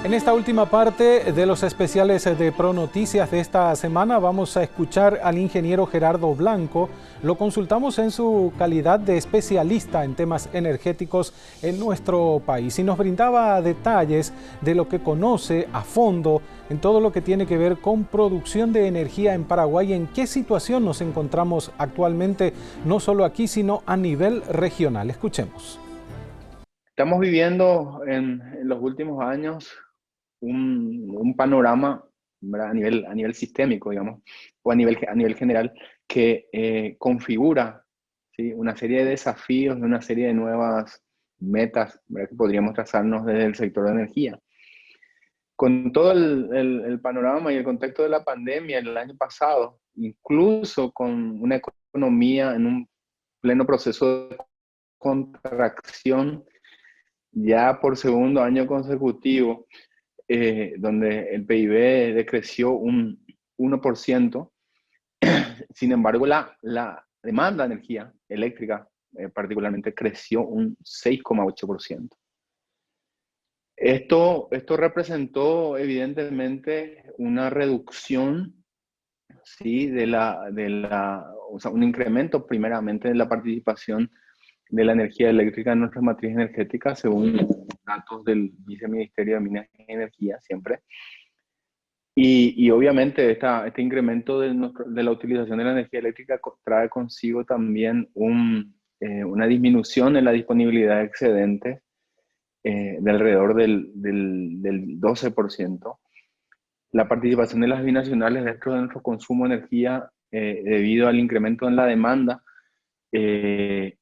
En esta última parte de los especiales de ProNoticias de esta semana vamos a escuchar al ingeniero Gerardo Blanco. Lo consultamos en su calidad de especialista en temas energéticos en nuestro país y nos brindaba detalles de lo que conoce a fondo en todo lo que tiene que ver con producción de energía en Paraguay, en qué situación nos encontramos actualmente, no solo aquí, sino a nivel regional. Escuchemos. Estamos viviendo en los últimos años un panorama, ¿verdad? A nivel sistémico, digamos, o a nivel general, que configura, ¿sí?, una serie de desafíos, una serie de nuevas metas, ¿verdad?, que podríamos trazarnos desde el sector de energía. Con todo el panorama y el contexto de la pandemia el año pasado, incluso con una economía en un pleno proceso de contracción, ya por segundo año consecutivo, donde el PIB decreció un 1%. Sin embargo, la demanda de energía eléctrica particularmente creció un 6,8%. Esto representó evidentemente una reducción, ¿sí?, o sea, un incremento primeramente de la participación de la energía eléctrica en nuestra matriz energética, según datos del Viceministerio de Minas y Energía siempre. Y obviamente este incremento de la utilización de la energía eléctrica trae consigo también una disminución en la disponibilidad de excedentes de alrededor del 12%. La participación de las binacionales dentro de nuestro consumo de energía, debido al incremento en la demanda, eh,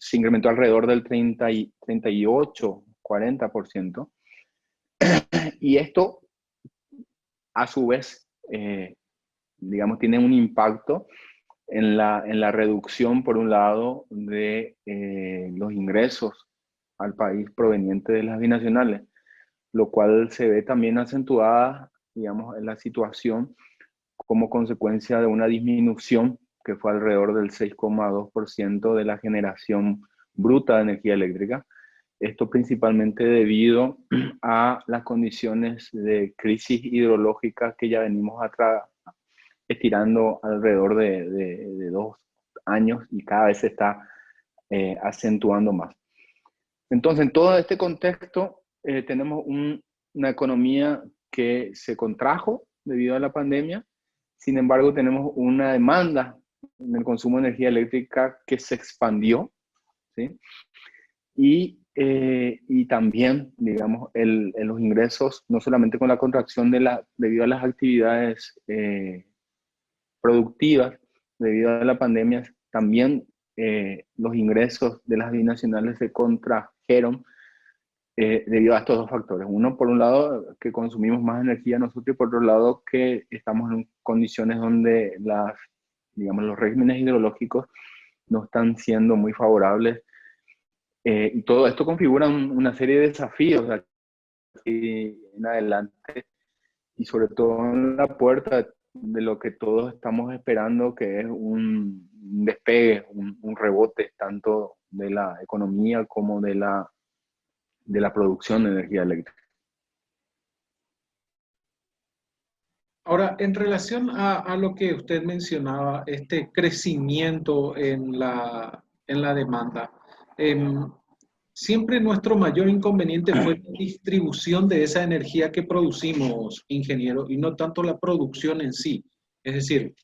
se incrementó alrededor del 38-40%. Y esto, a su vez, digamos, tiene un impacto en la reducción, por un lado, de los ingresos al país provenientes de las binacionales, lo cual se ve también acentuada, digamos, en la situación como consecuencia de una disminución que fue alrededor del 6,2% de la generación bruta de energía eléctrica. Esto principalmente debido a las condiciones de crisis hidrológica que ya venimos estirando alrededor de 2 años y cada vez se está acentuando más. Entonces, en todo este contexto, tenemos una economía que se contrajo debido a la pandemia. Sin embargo, tenemos una demanda en el consumo de energía eléctrica que se expandió, ¿sí? Y también, digamos, los ingresos, no solamente con la contracción debido a las actividades productivas, debido a la pandemia, también los ingresos de las binacionales se contrajeron debido a estos dos factores. Uno, por un lado, que consumimos más energía nosotros, y por otro lado, que estamos en condiciones donde digamos, los regímenes hidrológicos no están siendo muy favorables. Y todo esto configura una serie de desafíos aquí en adelante, y sobre todo en la puerta de lo que todos estamos esperando, que es un despegue, un rebote, tanto de la economía como de la producción de energía eléctrica. Ahora, en relación a lo que usted mencionaba, este crecimiento en la demanda, em, siempre nuestro mayor inconveniente fue la distribución de esa energía que producimos, ingeniero, y no tanto la producción en sí. Es decir,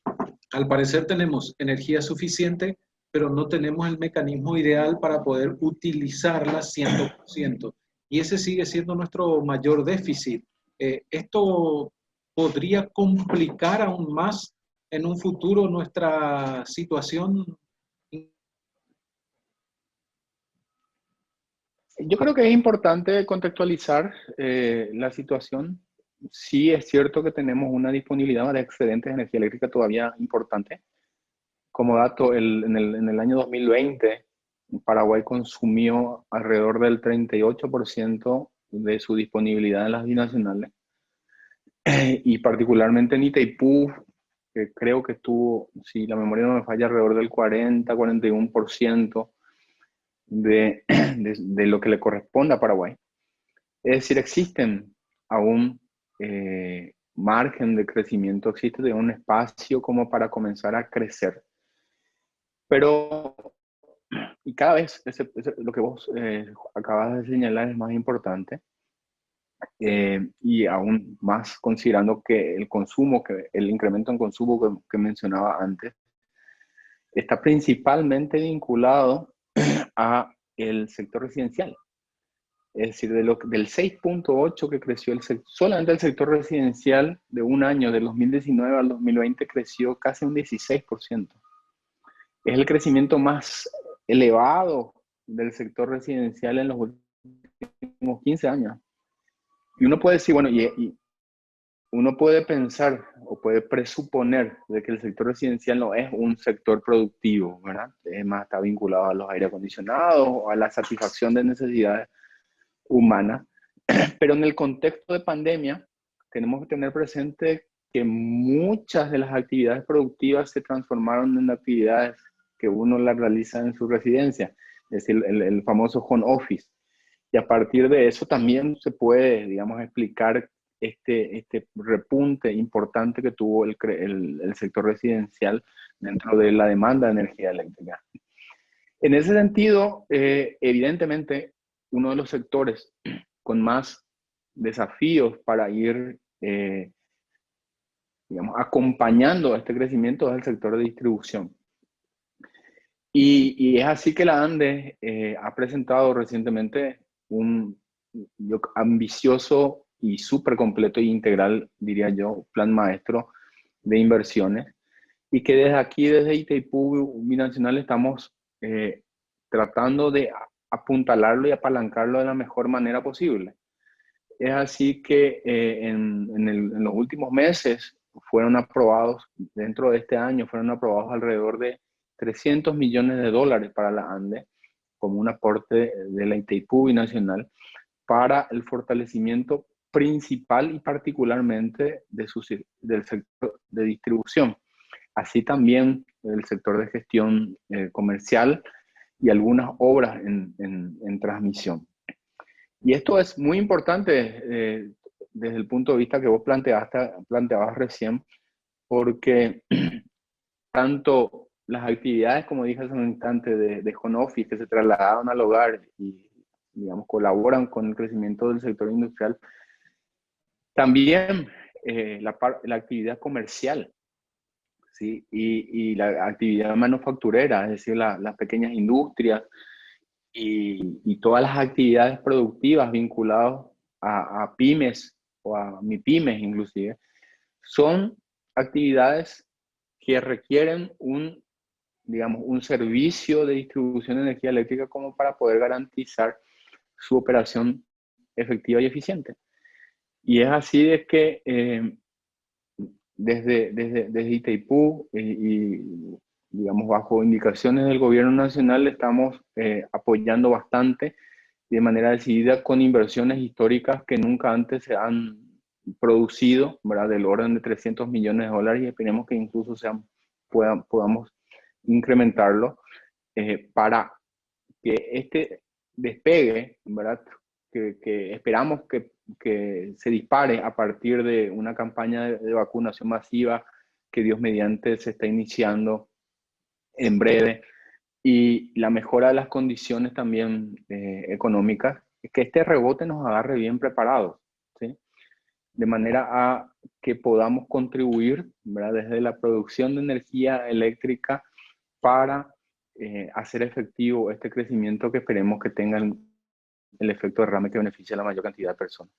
al parecer tenemos energía suficiente, pero no tenemos el mecanismo ideal para poder utilizarla 100%. Y ese sigue siendo nuestro mayor déficit. Esto podría complicar aún más en un futuro nuestra situación. Yo creo que es importante contextualizar la situación. Sí es cierto que tenemos una disponibilidad de excedentes de energía eléctrica todavía importante. Como dato, en el año 2020, Paraguay consumió alrededor del 38% de su disponibilidad en las binacionales. Y particularmente en Itaipú, que creo que estuvo, si la memoria no me falla, alrededor del 40-41% de lo que le corresponde a Paraguay. Es decir, existen aún margen de crecimiento, existe de un espacio como para comenzar a crecer. Pero, y cada vez lo que vos acabas de señalar es más importante, y aún más considerando que el consumo, que el incremento en consumo que mencionaba antes, está principalmente vinculado a el sector residencial. Es decir, del 6.8 que creció solamente el sector residencial de un año, del 2019 al 2020, creció casi un 16%. Es el crecimiento más elevado del sector residencial en los últimos 15 años. Y uno puede decir, bueno, y uno puede pensar o puede presuponer de que el sector residencial no es un sector productivo, ¿verdad? Es más, está vinculado a los aire acondicionados o a la satisfacción de necesidades humanas. Pero en el contexto de pandemia, tenemos que tener presente que muchas de las actividades productivas se transformaron en actividades que uno las realiza en su residencia, es decir, el famoso home office. Y a partir de eso también se puede, digamos, explicar este repunte importante que tuvo el sector residencial dentro de la demanda de energía eléctrica. En ese sentido, evidentemente, uno de los sectores con más desafíos para ir, digamos, acompañando a este crecimiento es el sector de distribución. Y es así que la ANDE ha presentado recientemente un ambicioso y súper completo e integral, diría yo, plan maestro de inversiones, y que desde aquí, desde Itaipú Binacional, estamos tratando de apuntalarlo y apalancarlo de la mejor manera posible. Es así que en los últimos meses fueron aprobados, dentro de este año, fueron aprobados alrededor de 300 millones de dólares para la ANDE, como un aporte de la Itaipú Binacional, para el fortalecimiento principal y particularmente del sector de distribución. Así también el sector de gestión comercial y algunas obras en transmisión. Y esto es muy importante desde el punto de vista que vos planteabas recién, porque tanto las actividades, como dije hace un instante, de home office que se trasladaron al hogar y, digamos, colaboran con el crecimiento del sector industrial, también la actividad comercial, ¿sí? Y la actividad manufacturera, es decir, las pequeñas industrias y todas las actividades productivas vinculadas a pymes o a MIPYMES inclusive, son actividades que requieren digamos, un servicio de distribución de energía eléctrica como para poder garantizar su operación efectiva y eficiente. Y es así de que desde Itaipú y, digamos, bajo indicaciones del gobierno nacional, estamos apoyando bastante de manera decidida con inversiones históricas que nunca antes se han producido, ¿verdad? Del orden de 300 millones de dólares, y esperemos que incluso podamos incrementarlo para que este despegue, ¿verdad? Que esperamos que se dispare a partir de una campaña de vacunación masiva que Dios mediante se está iniciando en breve, y la mejora de las condiciones también económicas, que este rebote nos agarre bien preparados, ¿sí? De manera a que podamos contribuir, ¿verdad? Desde la producción de energía eléctrica para hacer efectivo este crecimiento que esperemos que tenga el efecto derrame que beneficie a la mayor cantidad de personas.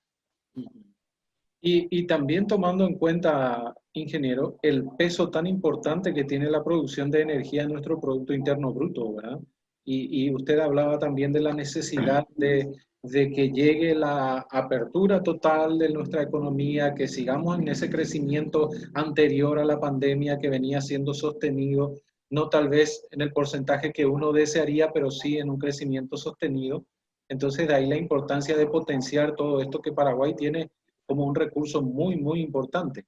Y también tomando en cuenta, ingeniero, el peso tan importante que tiene la producción de energía en nuestro Producto Interno Bruto, ¿verdad? Y usted hablaba también de la necesidad de que llegue la apertura total de nuestra economía, que sigamos en ese crecimiento anterior a la pandemia que venía siendo sostenido, no tal vez en el porcentaje que uno desearía, pero sí en un crecimiento sostenido. Entonces, de ahí la importancia de potenciar todo esto que Paraguay tiene como un recurso muy, muy importante.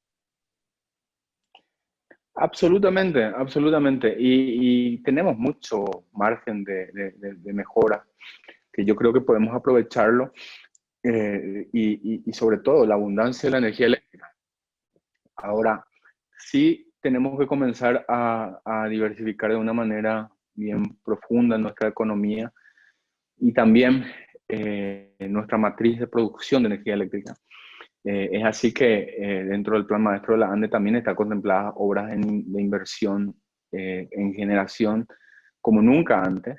Absolutamente, absolutamente. Y tenemos mucho margen de mejora, que yo creo que podemos aprovecharlo. y sobre todo la abundancia de la energía eléctrica. Ahora, sí tenemos que comenzar a diversificar de una manera bien profunda nuestra economía y también nuestra matriz de producción de energía eléctrica. Es así que dentro del Plan Maestro de la ANDE también está contempladas obras de inversión en generación como nunca antes,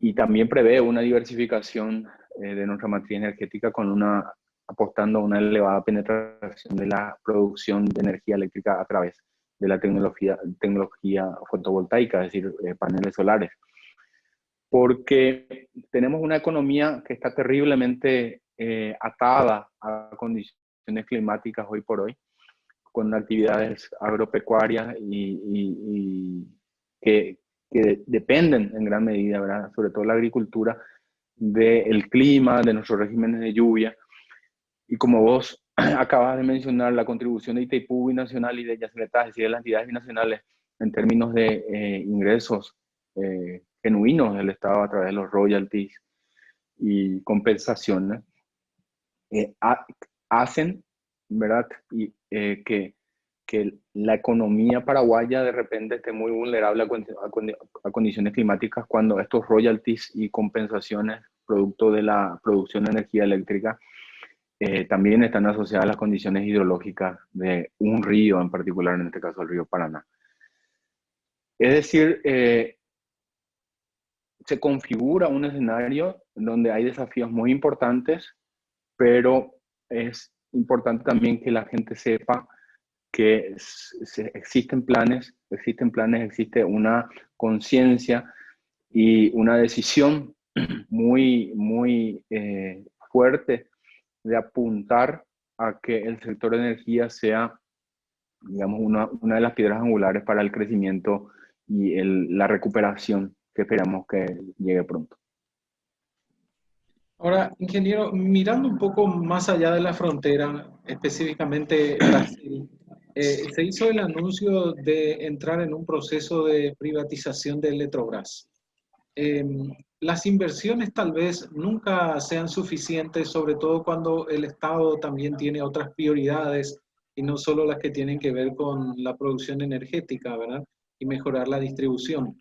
y también prevé una diversificación de nuestra matriz energética apostando a una elevada penetración de la producción de energía eléctrica a través de la tecnología fotovoltaica, es decir, paneles solares. Porque tenemos una economía que está terriblemente atada a condiciones climáticas hoy por hoy, con actividades agropecuarias y que dependen en gran medida, ¿verdad? Sobre todo la agricultura, del clima, de nuestros regímenes de lluvia. Y como vos acabas de mencionar, la contribución de Itaipú Binacional y de Yacyretá, es decir, de las entidades binacionales, en términos de ingresos genuinos del Estado a través de los royalties y compensaciones, hacen, ¿verdad? Que la economía paraguaya de repente esté muy vulnerable a condiciones climáticas cuando estos royalties y compensaciones producto de la producción de energía eléctrica también están asociadas a las condiciones hidrológicas de un río, en particular en este caso el río Paraná. Es decir, se configura un escenario donde hay desafíos muy importantes, pero es importante también que la gente sepa que existe una conciencia y una decisión muy fuerte de apuntar a que el sector de energía sea, digamos, una de las piedras angulares para el crecimiento y la recuperación que esperamos que llegue pronto. Ahora, ingeniero, mirando un poco más allá de la frontera, específicamente Brasil, se hizo el anuncio de entrar en un proceso de privatización de Eletrobras. Las inversiones tal vez nunca sean suficientes, sobre todo cuando el Estado también tiene otras prioridades y no solo las que tienen que ver con la producción energética, ¿verdad? Y mejorar la distribución.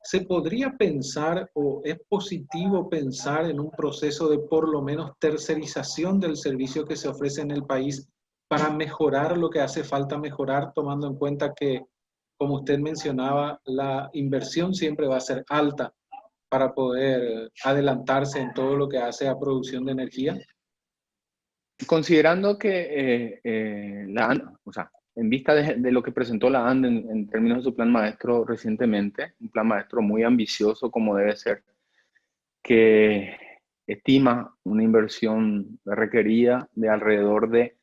¿Se podría pensar o es positivo pensar en un proceso de por lo menos tercerización del servicio que se ofrece en el país para mejorar lo que hace falta mejorar, tomando en cuenta que, como usted mencionaba, la inversión siempre va a ser alta para poder adelantarse en todo lo que hace a producción de energía? Considerando que o sea, en vista de lo que presentó la ANDE en términos de su plan maestro recientemente, un plan maestro muy ambicioso como debe ser, que estima una inversión requerida de alrededor de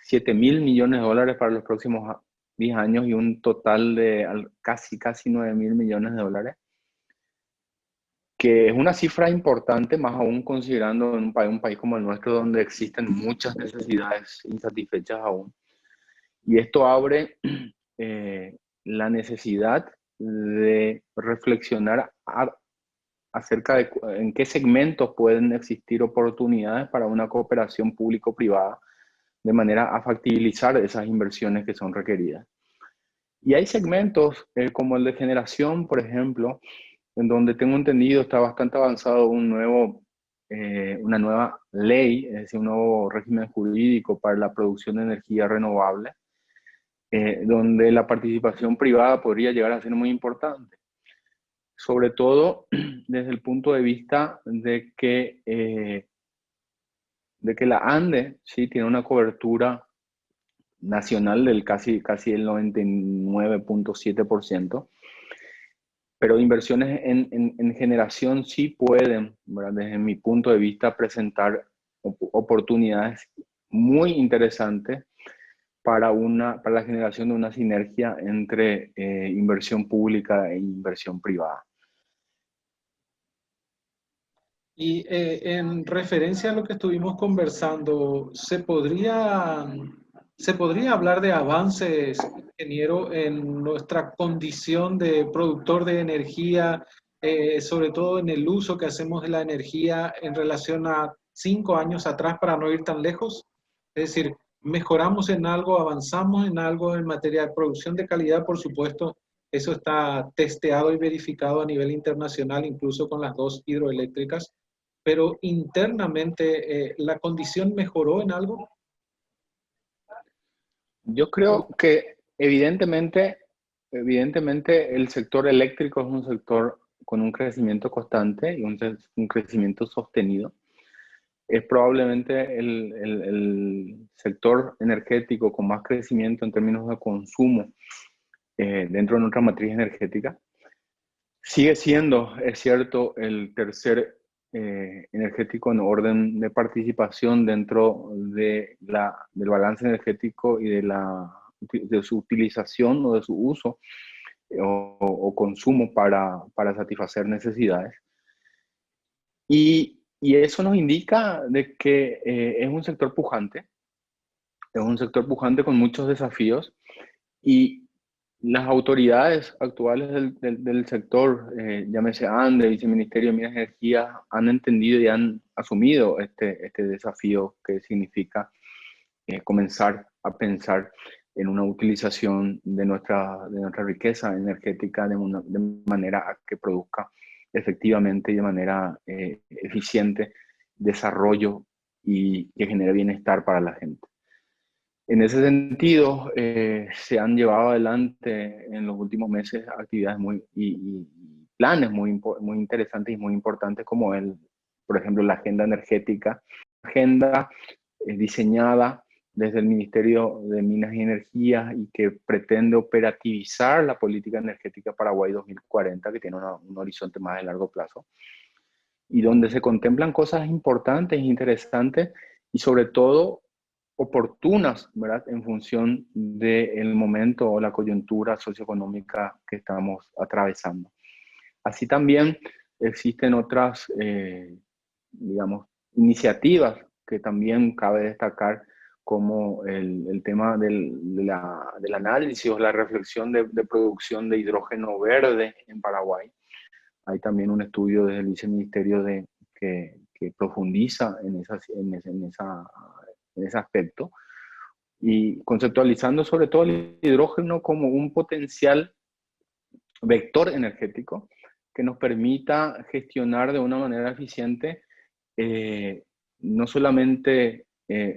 7.000 millones de dólares para los próximos 10 años y un total de casi 9.000 millones de dólares, que es una cifra importante, más aún considerando en un país como el nuestro, donde existen muchas necesidades insatisfechas aún. Y esto abre la necesidad de reflexionar acerca de en qué segmentos pueden existir oportunidades para una cooperación público-privada, de manera a factibilizar esas inversiones que son requeridas. Y hay segmentos como el de generación, por ejemplo, en donde tengo entendido está bastante avanzado una nueva ley, es decir, un nuevo régimen jurídico para la producción de energía renovable, donde la participación privada podría llegar a ser muy importante. Sobre todo desde el punto de vista de que la ANDE sí tiene una cobertura nacional del casi el 99.7%, pero inversiones en generación sí pueden, ¿verdad?, desde mi punto de vista, presentar oportunidades muy interesantes para la generación de una sinergia entre inversión pública e inversión privada. Y en referencia a lo que estuvimos conversando, ¿se podría hablar de avances, ingeniero, en nuestra condición de productor de energía, sobre todo en el uso que hacemos de la energía en relación a 5 años atrás para no ir tan lejos? Es decir, mejoramos en algo, avanzamos en algo en materia de producción de calidad, por supuesto, eso está testeado y verificado a nivel internacional, incluso con las 2 hidroeléctricas, pero internamente, ¿la condición mejoró en algo? Yo creo que evidentemente el sector eléctrico es un sector con un crecimiento constante y un crecimiento sostenido. Es probablemente el sector energético con más crecimiento en términos de consumo dentro de nuestra matriz energética. Sigue siendo, es cierto, el tercer energético en orden de participación dentro del balance energético y de su utilización o de su uso o consumo para satisfacer necesidades. Y eso nos indica de que es un sector pujante con muchos desafíos, y las autoridades actuales del sector, llámese ANDE, Viceministerio de Minas y Energía, han entendido y han asumido este desafío que significa comenzar a pensar en una utilización de nuestra riqueza energética de manera que produzca efectivamente y de manera eficiente desarrollo y que genere bienestar para la gente. En ese sentido, se han llevado adelante en los últimos meses actividades y planes muy interesantes y muy importantes, como por ejemplo, la agenda energética, agenda diseñada desde el Ministerio de Minas y Energía y que pretende operativizar la política energética Paraguay 2040, que tiene un horizonte más de largo plazo, y donde se contemplan cosas importantes e interesantes y sobre todo oportunas, ¿verdad?, en función del momento o la coyuntura socioeconómica que estamos atravesando. Así también existen otras, digamos, iniciativas que también cabe destacar, como el tema del análisis o la reflexión de producción de hidrógeno verde en Paraguay. Hay también un estudio desde el Viceministerio que profundiza en ese aspecto, y conceptualizando sobre todo el hidrógeno como un potencial vector energético que nos permita gestionar de una manera eficiente no solamente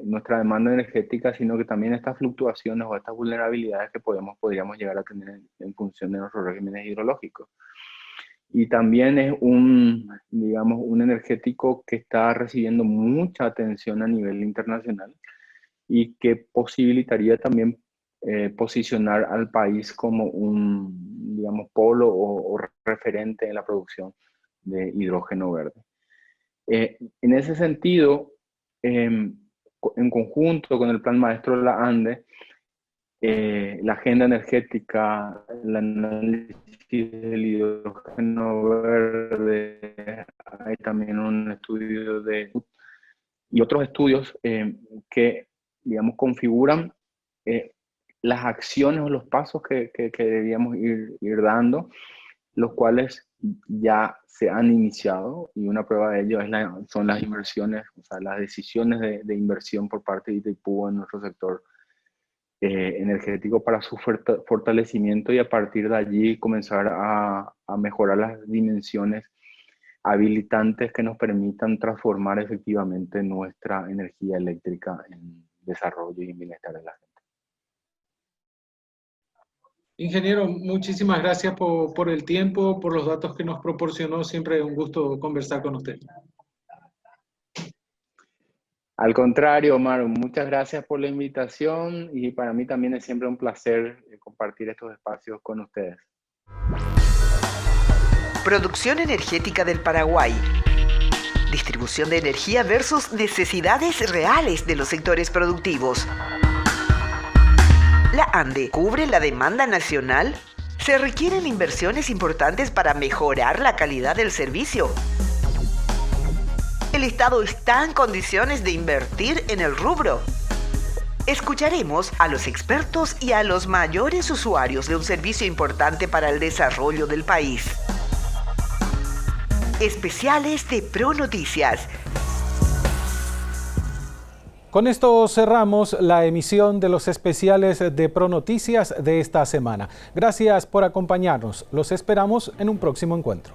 nuestra demanda energética, sino que también estas fluctuaciones o estas vulnerabilidades que podríamos llegar a tener en función de nuestros regímenes hidrológicos. Y también es un energético que está recibiendo mucha atención a nivel internacional y que posibilitaría también posicionar al país como un, polo o referente en la producción de hidrógeno verde. En ese sentido, en conjunto con el Plan Maestro de la ANDE, la agenda energética, el análisis del hidrógeno verde, hay también un estudio y otros estudios que, configuran las acciones o los pasos que debíamos ir dando, los cuales ya se han iniciado, y una prueba de ello son las inversiones, o sea, las decisiones de inversión por parte de Itaipú en nuestro sector energético para su fortalecimiento, y a partir de allí comenzar a mejorar las dimensiones habilitantes que nos permitan transformar efectivamente nuestra energía eléctrica en desarrollo y en bienestar de la gente. Ingeniero, muchísimas gracias por el tiempo, por los datos que nos proporcionó. Siempre un gusto conversar con usted. Al contrario, Omar, muchas gracias por la invitación, y para mí también es siempre un placer compartir estos espacios con ustedes. Producción energética del Paraguay. Distribución de energía versus necesidades reales de los sectores productivos. ¿La ANDE cubre la demanda nacional? ¿Se requieren inversiones importantes para mejorar la calidad del servicio? ¿El Estado está en condiciones de invertir en el rubro? Escucharemos a los expertos y a los mayores usuarios de un servicio importante para el desarrollo del país. Especiales de ProNoticias. Con esto cerramos la emisión de los especiales de ProNoticias de esta semana. Gracias por acompañarnos. Los esperamos en un próximo encuentro.